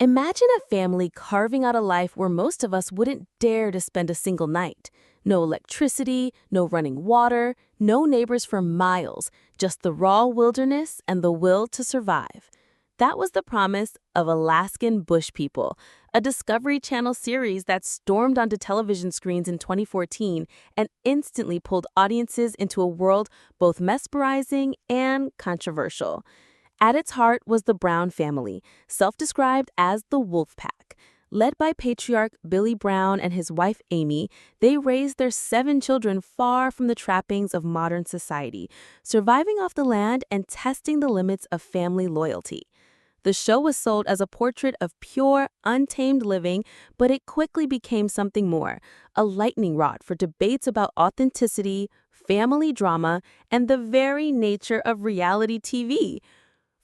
Imagine a family carving out a life where most of us wouldn't dare to spend a single night. No electricity, no running water, no neighbors for miles, just the raw wilderness and the will to survive. That was the promise of Alaskan Bush People, a Discovery Channel series that stormed onto television screens in 2014 and instantly pulled audiences into a world both mesmerizing and controversial. At its heart was the Brown family, self-described as the Wolfpack. Led by patriarch Billy Brown and his wife Amy, they raised their 7 children far from the trappings of modern society, surviving off the land and testing the limits of family loyalty. The show was sold as a portrait of pure, untamed living, but it quickly became something more, a lightning rod for debates about authenticity, family drama, and the very nature of reality TV.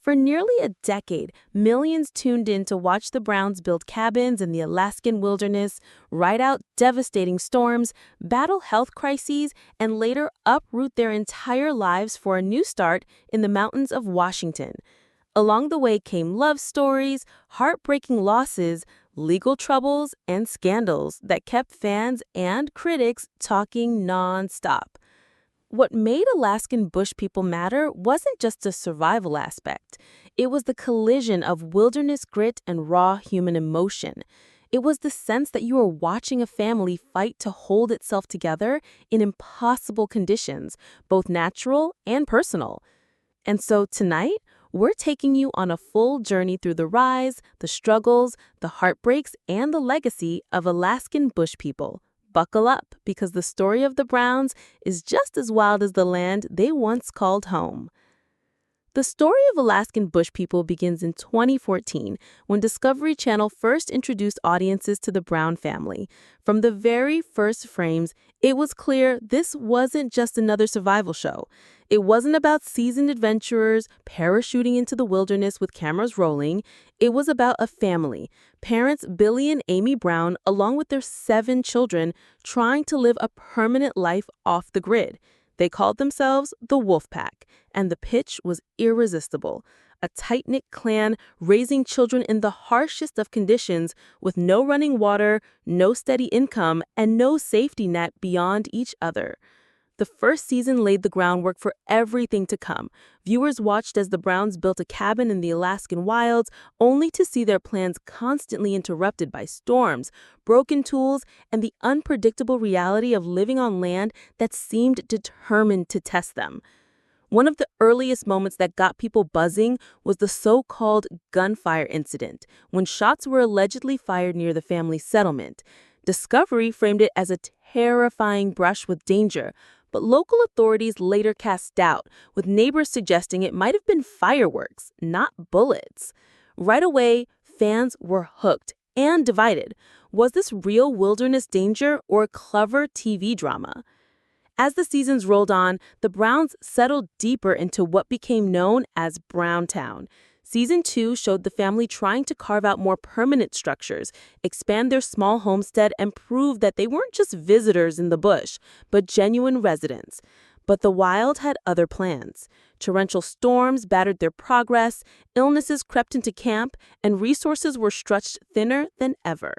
For nearly a decade, millions tuned in to watch the Browns build cabins in the Alaskan wilderness, ride out devastating storms, battle health crises, and later uproot their entire lives for a new start in the mountains of Washington. Along the way came love stories, heartbreaking losses, legal troubles, and scandals that kept fans and critics talking nonstop. What made Alaskan Bush People matter wasn't just a survival aspect. It was the collision of wilderness grit and raw human emotion. It was the sense that you were watching a family fight to hold itself together in impossible conditions, both natural and personal. And so tonight, we're taking you on a full journey through the rise, the struggles, the heartbreaks, and the legacy of Alaskan Bush People. Buckle up, because the story of the Browns is just as wild as the land they once called home. The story of Alaskan Bush People begins in 2014, when Discovery Channel first introduced audiences to the Brown family. From the very first frames, it was clear this wasn't just another survival show. It wasn't about seasoned adventurers parachuting into the wilderness with cameras rolling. It was about a family, parents Billy and Amy Brown, along with their 7 children, trying to live a permanent life off the grid. They called themselves the Wolfpack, and the pitch was irresistible. A tight-knit clan raising children in the harshest of conditions with no running water, no steady income, and no safety net beyond each other. The first season laid the groundwork for everything to come. Viewers watched as the Browns built a cabin in the Alaskan wilds, only to see their plans constantly interrupted by storms, broken tools, and the unpredictable reality of living on land that seemed determined to test them. One of the earliest moments that got people buzzing was the so-called gunfire incident, when shots were allegedly fired near the family settlement. Discovery framed it as a terrifying brush with danger, but local authorities later cast doubt, with neighbors suggesting it might have been fireworks, not bullets. Right away, fans were hooked and divided. Was this real wilderness danger or a clever TV drama? As the seasons rolled on, the Browns settled deeper into what became known as Browntown. Season 2 showed the family trying to carve out more permanent structures, expand their small homestead, and prove that they weren't just visitors in the bush, but genuine residents. But the wild had other plans. Torrential storms battered their progress, illnesses crept into camp, and resources were stretched thinner than ever.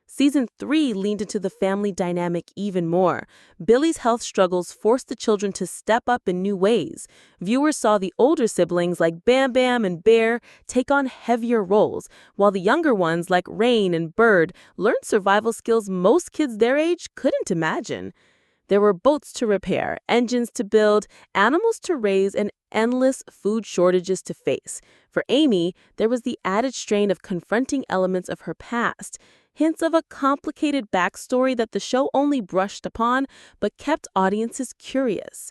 Season 3 leaned into the family dynamic even more. Billy's health struggles forced the children to step up in new ways. Viewers saw the older siblings like Bam Bam and Bear take on heavier roles, while the younger ones like Rain and Bird learned survival skills most kids their age couldn't imagine. There were boats to repair, engines to build, animals to raise, and endless food shortages to face. For Amy, there was the added strain of confronting elements of her past, hints of a complicated backstory that the show only brushed upon but kept audiences curious.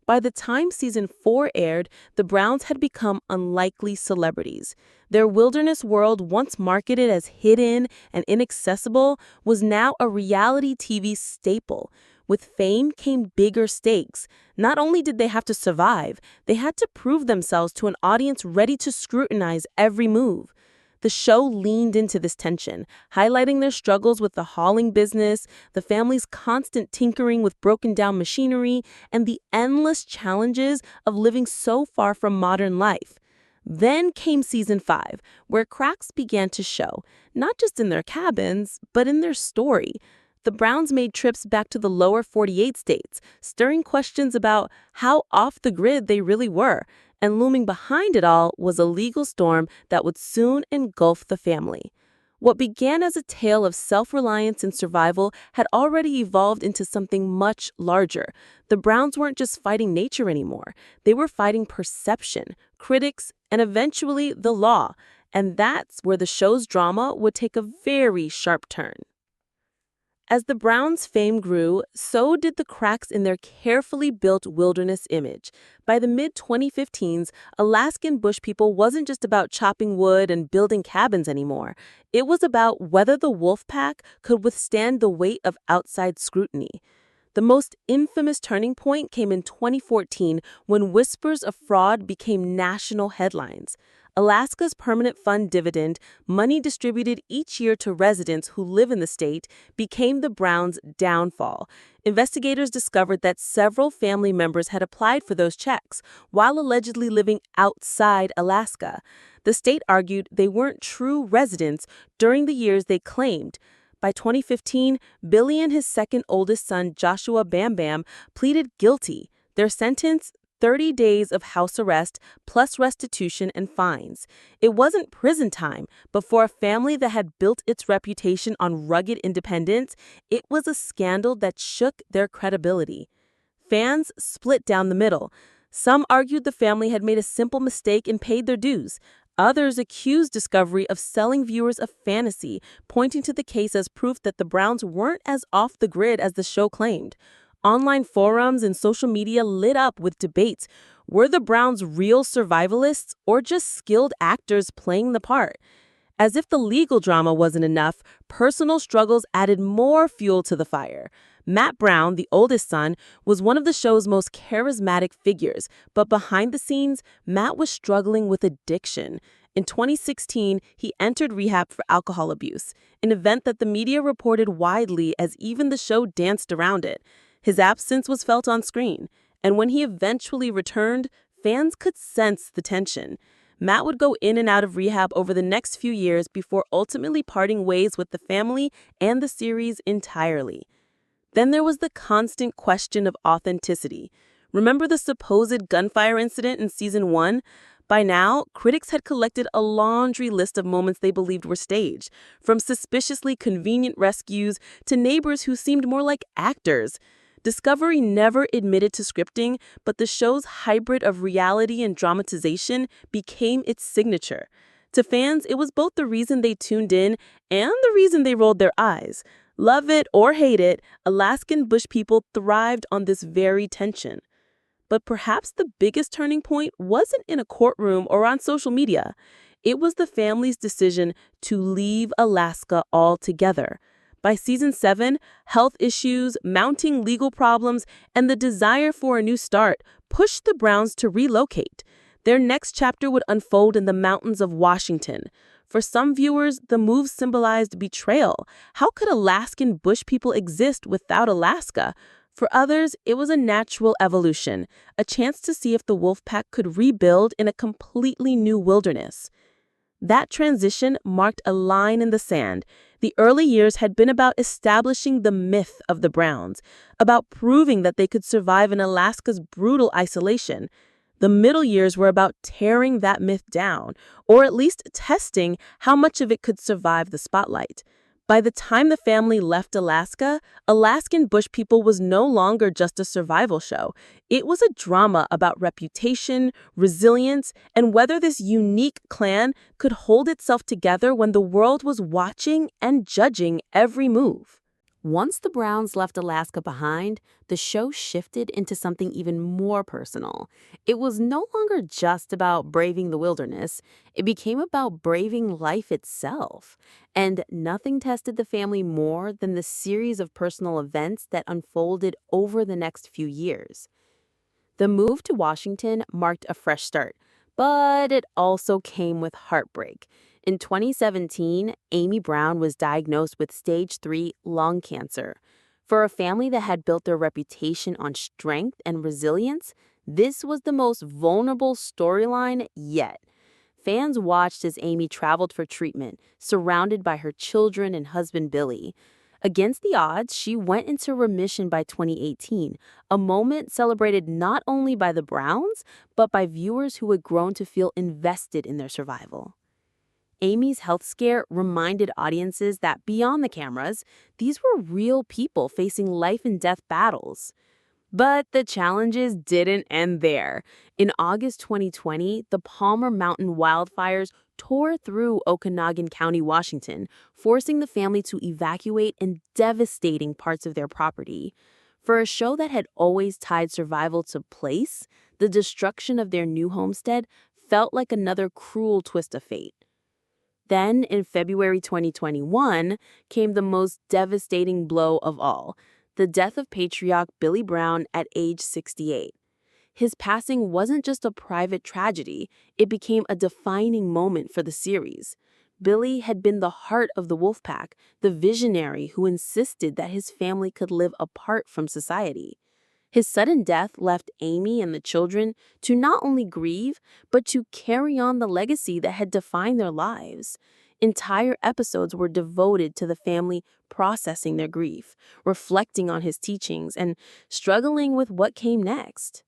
By the time season 4 aired, the Browns had become unlikely celebrities. Their wilderness world, once marketed as hidden and inaccessible, was now a reality TV staple. With fame came bigger stakes. Not only did they have to survive, they had to prove themselves to an audience ready to scrutinize every move. The show leaned into this tension, highlighting their struggles with the hauling business, the family's constant tinkering with broken-down machinery, and the endless challenges of living so far from modern life. Then came season 5, where cracks began to show, not just in their cabins, but in their story. The Browns made trips back to the lower 48 states, stirring questions about how off the grid they really were. And looming behind it all was a legal storm that would soon engulf the family. What began as a tale of self-reliance and survival had already evolved into something much larger. The Browns weren't just fighting nature anymore. They were fighting perception, critics, and eventually the law. And that's where the show's drama would take a very sharp turn. As the Browns' fame grew, so did the cracks in their carefully built wilderness image. By the mid-2015s, Alaskan Bush People wasn't just about chopping wood and building cabins anymore. It was about whether the Wolfpack could withstand the weight of outside scrutiny. The most infamous turning point came in 2014 when whispers of fraud became national headlines. Alaska's permanent fund dividend, money distributed each year to residents who live in the state, became the Browns' downfall. Investigators discovered that several family members had applied for those checks while allegedly living outside Alaska. The state argued they weren't true residents during the years they claimed. By 2015, Billy and his second oldest son, Joshua Bam Bam, pleaded guilty. Their sentence, 30 days of house arrest plus restitution and fines. It wasn't prison time, but for a family that had built its reputation on rugged independence, it was a scandal that shook their credibility. Fans split down the middle. Some argued the family had made a simple mistake and paid their dues. Others accused Discovery of selling viewers a fantasy, pointing to the case as proof that the Browns weren't as off the grid as the show claimed. Online forums and social media lit up with debates. Were the Browns real survivalists or just skilled actors playing the part? As if the legal drama wasn't enough, personal struggles added more fuel to the fire. Matt Brown, the oldest son, was one of the show's most charismatic figures, but behind the scenes, Matt was struggling with addiction. In 2016, he entered rehab for alcohol abuse, an event that the media reported widely as even the show danced around it. His absence was felt on screen, and when he eventually returned, fans could sense the tension. Matt would go in and out of rehab over the next few years before ultimately parting ways with the family and the series entirely. Then there was the constant question of authenticity. Remember the supposed gunfire incident in season 1? By now, critics had collected a laundry list of moments they believed were staged, from suspiciously convenient rescues to neighbors who seemed more like actors. Discovery never admitted to scripting, but the show's hybrid of reality and dramatization became its signature. To fans, it was both the reason they tuned in and the reason they rolled their eyes. Love it or hate it, Alaskan Bush People thrived on this very tension. But perhaps the biggest turning point wasn't in a courtroom or on social media. It was the family's decision to leave Alaska altogether. By season 7, health issues, mounting legal problems, and the desire for a new start pushed the Browns to relocate. Their next chapter would unfold in the mountains of Washington. For some viewers, the move symbolized betrayal. How could Alaskan Bush People exist without Alaska? For others, it was a natural evolution, a chance to see if the Wolfpack could rebuild in a completely new wilderness. That transition marked a line in the sand. The early years had been about establishing the myth of the Browns, about proving that they could survive in Alaska's brutal isolation. The middle years were about tearing that myth down, or at least testing how much of it could survive the spotlight. By the time the family left Alaska, Alaskan Bush People was no longer just a survival show. It was a drama about reputation, resilience, and whether this unique clan could hold itself together when the world was watching and judging every move. Once the Browns left Alaska behind, the show shifted into something even more personal. It was no longer just about braving the wilderness. It became about braving life itself. And nothing tested the family more than the series of personal events that unfolded over the next few years. The move to Washington marked a fresh start, but it also came with heartbreak. In 2017, Amy Brown was diagnosed with stage 3 lung cancer. For a family that had built their reputation on strength and resilience, this was the most vulnerable storyline yet. fans watched as Amy traveled for treatment, surrounded by her children and husband Billy. Against the odds, she went into remission by 2018, a moment celebrated not only by the Browns, but by viewers who had grown to feel invested in their survival. Amy's health scare reminded audiences that beyond the cameras, these were real people facing life and death battles. But the challenges didn't end there. In August 2020, the Palmer Mountain wildfires tore through Okanogan County, Washington, forcing the family to evacuate and devastating parts of their property. For a show that had always tied survival to place, the destruction of their new homestead felt like another cruel twist of fate. Then, in February 2021, came the most devastating blow of all, the death of patriarch Billy Brown at age 68. His passing wasn't just a private tragedy, it became a defining moment for the series. Billy had been the heart of the Wolfpack, the visionary who insisted that his family could live apart from society. His sudden death left Amy and the children to not only grieve, but to carry on the legacy that had defined their lives. Entire episodes were devoted to the family processing their grief, reflecting on his teachings, and struggling with what came next.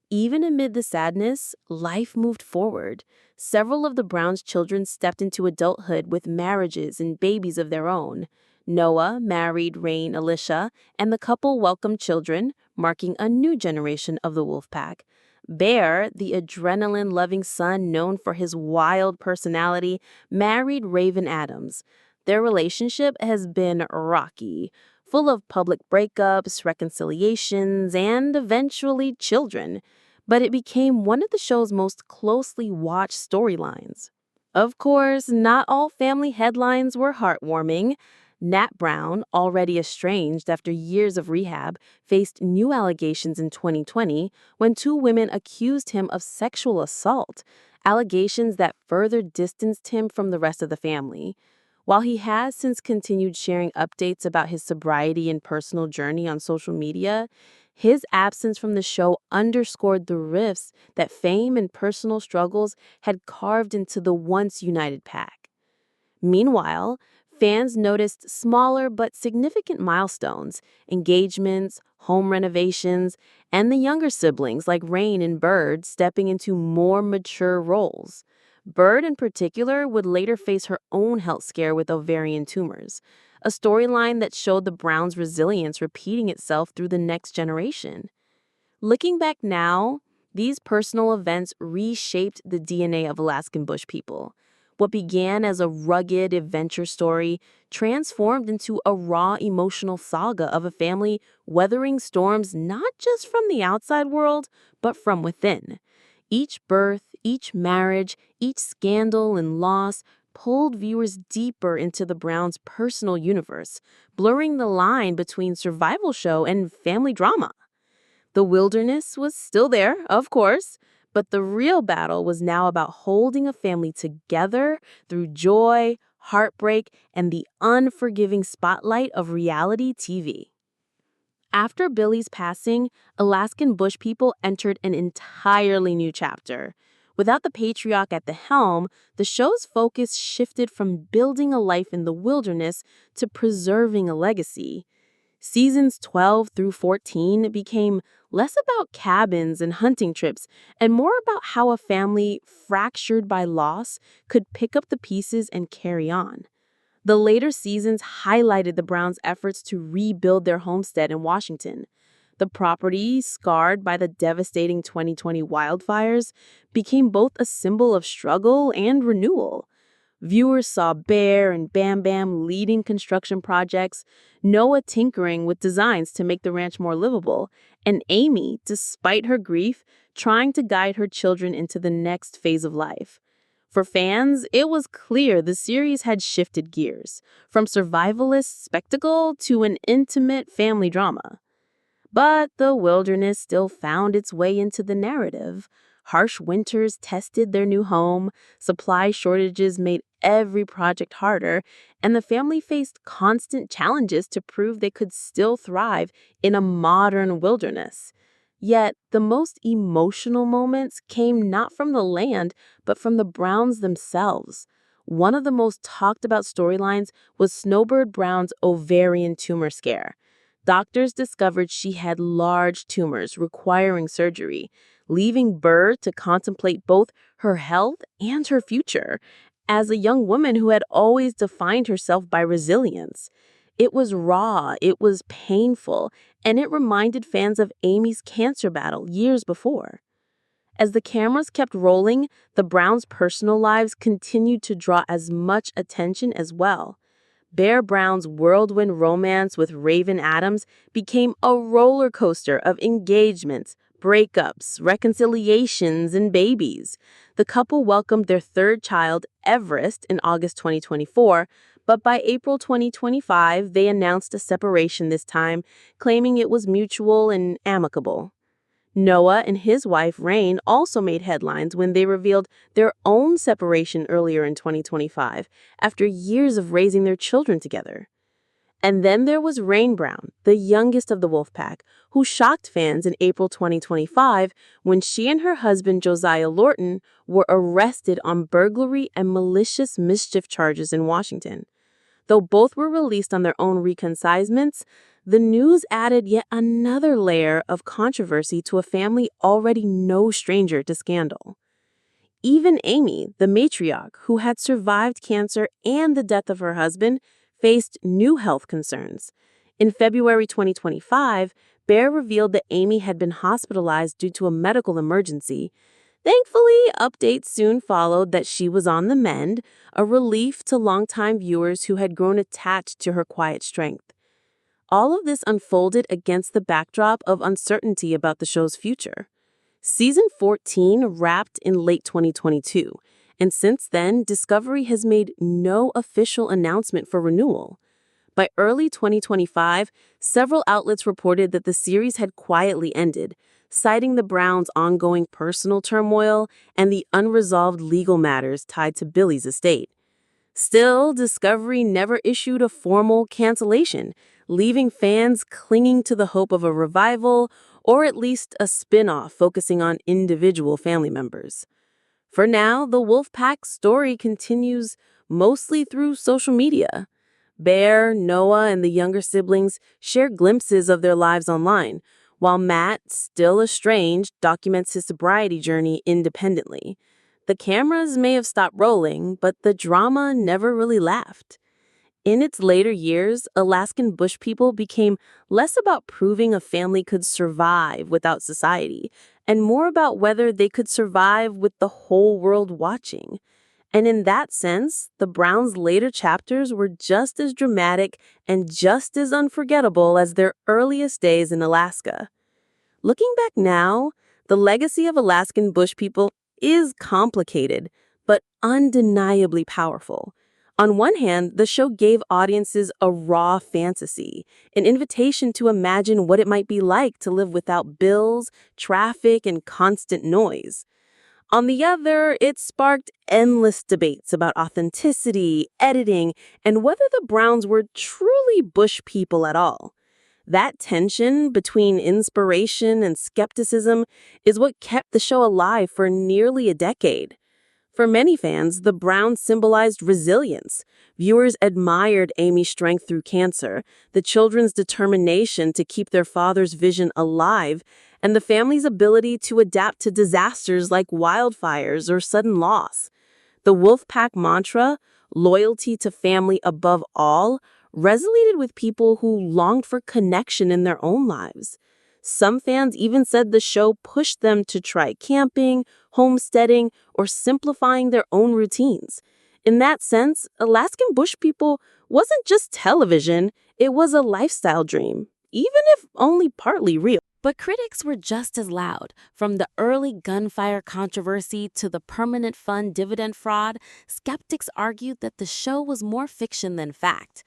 Even amid the sadness, life moved forward. Several of the Browns' children stepped into adulthood with marriages and babies of their own. Noah married Rain Alicia, and the couple welcomed children, marking a new generation of the Wolfpack. Bear, the adrenaline-loving son known for his wild personality, married Raven Adams. Their relationship has been rocky, full of public breakups, reconciliations, and eventually children. But it became one of the show's most closely watched storylines. Of course, not all family headlines were heartwarming. Nat Brown, already estranged after years of rehab, faced new allegations in 2020 when two women accused him of sexual assault, allegations that further distanced him from the rest of the family. While he has since continued sharing updates about his sobriety and personal journey on social media, his absence from the show underscored the rifts that fame and personal struggles had carved into the once united pack. Meanwhile, fans noticed smaller but significant milestones, engagements, home renovations, and the younger siblings like Rain and Bird stepping into more mature roles. Bird, in particular, would later face her own health scare with ovarian tumors, a storyline that showed the Browns' resilience repeating itself through the next generation. Looking back now, these personal events reshaped the DNA of Alaskan Bush People. What began as a rugged adventure story transformed into a raw emotional saga of a family weathering storms not just from the outside world, but from within. Each birth, each marriage, each scandal and loss pulled viewers deeper into the Browns' personal universe, blurring the line between survival show and family drama. The wilderness was still there, of course, but the real battle was now about holding a family together through joy, heartbreak, and the unforgiving spotlight of reality TV. After Billy's passing, Alaskan Bush People entered an entirely new chapter. Without the patriarch at the helm, the show's focus shifted from building a life in the wilderness to preserving a legacy. Seasons 12 through 14 became less about cabins and hunting trips and more about how a family fractured by loss could pick up the pieces and carry on. The later seasons highlighted the Browns' efforts to rebuild their homestead in Washington. The property, scarred by the devastating 2020 wildfires, became both a symbol of struggle and renewal. Viewers saw Bear and Bam Bam leading construction projects, Noah tinkering with designs to make the ranch more livable, and Amy, despite her grief, trying to guide her children into the next phase of life. For fans, it was clear the series had shifted gears, from survivalist spectacle to an intimate family drama. But the wilderness still found its way into the narrative. Harsh winters tested their new home, supply shortages made every project harder, and the family faced constant challenges to prove they could still thrive in a modern wilderness. Yet, the most emotional moments came not from the land, but from the Browns themselves. One of the most talked about storylines was Snowbird Brown's ovarian tumor scare. Doctors discovered she had large tumors requiring surgery, leaving Bird to contemplate both her health and her future. As a young woman who had always defined herself by resilience, it was raw, it was painful, and it reminded fans of Amy's cancer battle years before. As the cameras kept rolling, the Browns' personal lives continued to draw as much attention as well. Bear Brown's whirlwind romance with Raven Adams became a roller coaster of engagements, breakups, reconciliations, and babies. The couple welcomed their third child, Everest, in August 2024, but by April 2025, they announced a separation this time, claiming it was mutual and amicable. Noah and his wife, Rain, also made headlines when they revealed their own separation earlier in 2025, after years of raising their children together. And then there was Rain Brown, the youngest of the Wolfpack, who shocked fans in April 2025 when she and her husband, Josiah Lorton, were arrested on burglary and malicious mischief charges in Washington. Though both were released on their own reconcilements, the news added yet another layer of controversy to a family already no stranger to scandal. Even Amy, the matriarch, who had survived cancer and the death of her husband, faced new health concerns. In February 2025, Bear revealed that Amy had been hospitalized due to a medical emergency. Thankfully, updates soon followed that she was on the mend, a relief to longtime viewers who had grown attached to her quiet strength. All of this unfolded against the backdrop of uncertainty about the show's future. Season 14 wrapped in late 2022, and since then, Discovery has made no official announcement for renewal. By early 2025, several outlets reported that the series had quietly ended, citing the Browns' ongoing personal turmoil and the unresolved legal matters tied to Billy's estate. Still, Discovery never issued a formal cancellation, leaving fans clinging to the hope of a revival or at least a spin-off focusing on individual family members. For now, the Wolfpack story continues mostly through social media. Bear, Noah, and the younger siblings share glimpses of their lives online, while Matt, still estranged, documents his sobriety journey independently. The cameras may have stopped rolling, but the drama never really left. In its later years, Alaskan Bush People became less about proving a family could survive without society, and more about whether they could survive with the whole world watching. And in that sense, the Browns' later chapters were just as dramatic and just as unforgettable as their earliest days in Alaska. Looking back now, the legacy of Alaskan Bush People is complicated, but undeniably powerful. On one hand, the show gave audiences a raw fantasy, an invitation to imagine what it might be like to live without bills, traffic, and constant noise. On the other, it sparked endless debates about authenticity, editing, and whether the Browns were truly Bush people at all. That tension between inspiration and skepticism is what kept the show alive for nearly a decade. For many fans, the Browns symbolized resilience. Viewers admired Amy's strength through cancer, the children's determination to keep their father's vision alive, and the family's ability to adapt to disasters like wildfires or sudden loss. The Wolfpack mantra, loyalty to family above all, resonated with people who longed for connection in their own lives. Some fans even said the show pushed them to try camping, homesteading, or simplifying their own routines. In that sense, Alaskan Bush People wasn't just television, it was a lifestyle dream, even if only partly real. But critics were just as loud. From the early gunfire controversy to the permanent fund dividend fraud, skeptics argued that the show was more fiction than fact.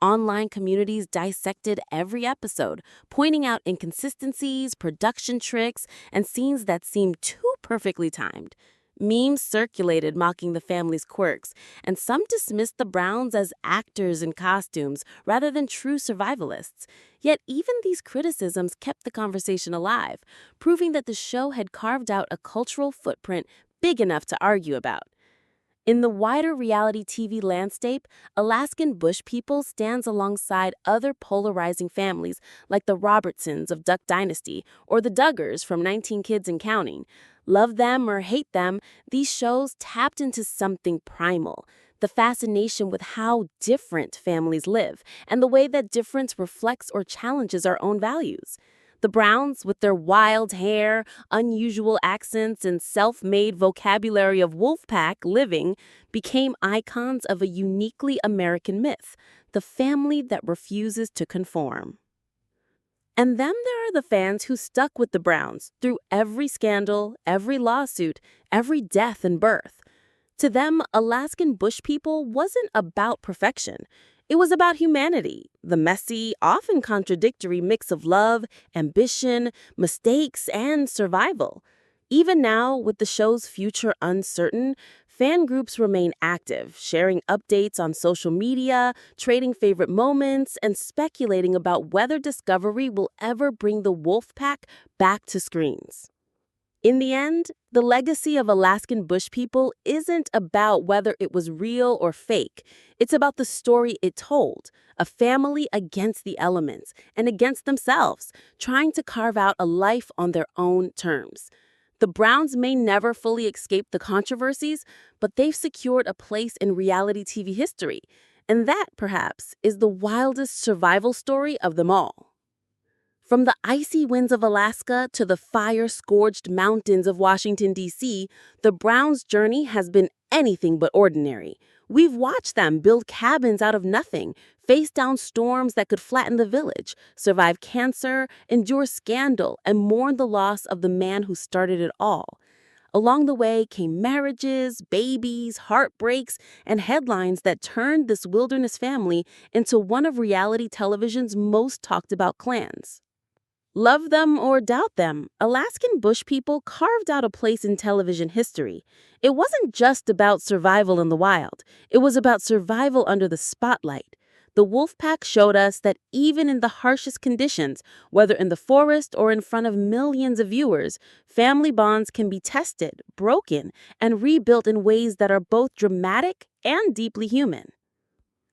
Online communities dissected every episode, pointing out inconsistencies, production tricks, and scenes that seemed too perfectly timed. Memes circulated mocking the family's quirks, and some dismissed the Browns as actors in costumes rather than true survivalists. Yet even these criticisms kept the conversation alive, proving that the show had carved out a cultural footprint big enough to argue about. In the wider reality TV landscape, Alaskan Bush People stands alongside other polarizing families like the Robertsons of Duck Dynasty or the Duggars from 19 Kids and Counting. Love them or hate them, these shows tapped into something primal, the fascination with how different families live and the way that difference reflects or challenges our own values. The Browns, with their wild hair, unusual accents, and self-made vocabulary of Wolfpack living, became icons of a uniquely American myth, the family that refuses to conform. And then there are the fans who stuck with the Browns through every scandal, every lawsuit, every death and birth. To them, Alaskan Bush People wasn't about perfection. It was about humanity, the messy, often contradictory mix of love, ambition, mistakes, and survival. Even now, with the show's future uncertain, fan groups remain active, sharing updates on social media, trading favorite moments, and speculating about whether Discovery will ever bring the Wolfpack back to screens. In the end, the legacy of Alaskan Bush People isn't about whether it was real or fake. It's about the story it told, a family against the elements and against themselves, trying to carve out a life on their own terms. The Browns may never fully escape the controversies, but they've secured a place in reality TV history. And that, perhaps, is the wildest survival story of them all. From the icy winds of Alaska to the fire-scorched mountains of Washington, D.C., the Browns' journey has been anything but ordinary. We've watched them build cabins out of nothing, face down storms that could flatten the village, survive cancer, endure scandal, and mourn the loss of the man who started it all. Along the way came marriages, babies, heartbreaks, and headlines that turned this wilderness family into one of reality television's most talked about clans. Love them or doubt them, Alaskan Bush People carved out a place in television history. It wasn't just about survival in the wild. It was about survival under the spotlight. The Wolfpack showed us that even in the harshest conditions, whether in the forest or in front of millions of viewers, family bonds can be tested, broken, and rebuilt in ways that are both dramatic and deeply human.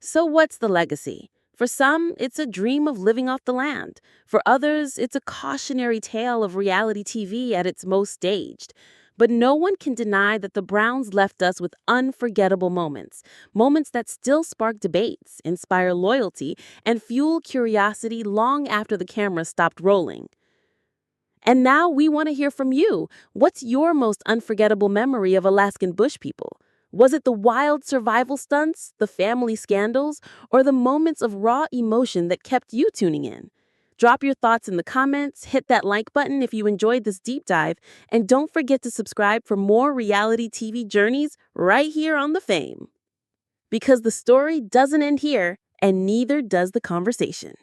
So what's the legacy? For some, it's a dream of living off the land. For others, it's a cautionary tale of reality TV at its most staged. But no one can deny that the Browns left us with unforgettable moments, moments that still spark debates, inspire loyalty, and fuel curiosity long after the camera stopped rolling. And now we want to hear from you. What's your most unforgettable memory of Alaskan Bush People? Was it the wild survival stunts, the family scandals, or the moments of raw emotion that kept you tuning in? Drop your thoughts in the comments, hit that like button if you enjoyed this deep dive, and don't forget to subscribe for more reality TV journeys right here on The Fame. Because the story doesn't end here, and neither does the conversation.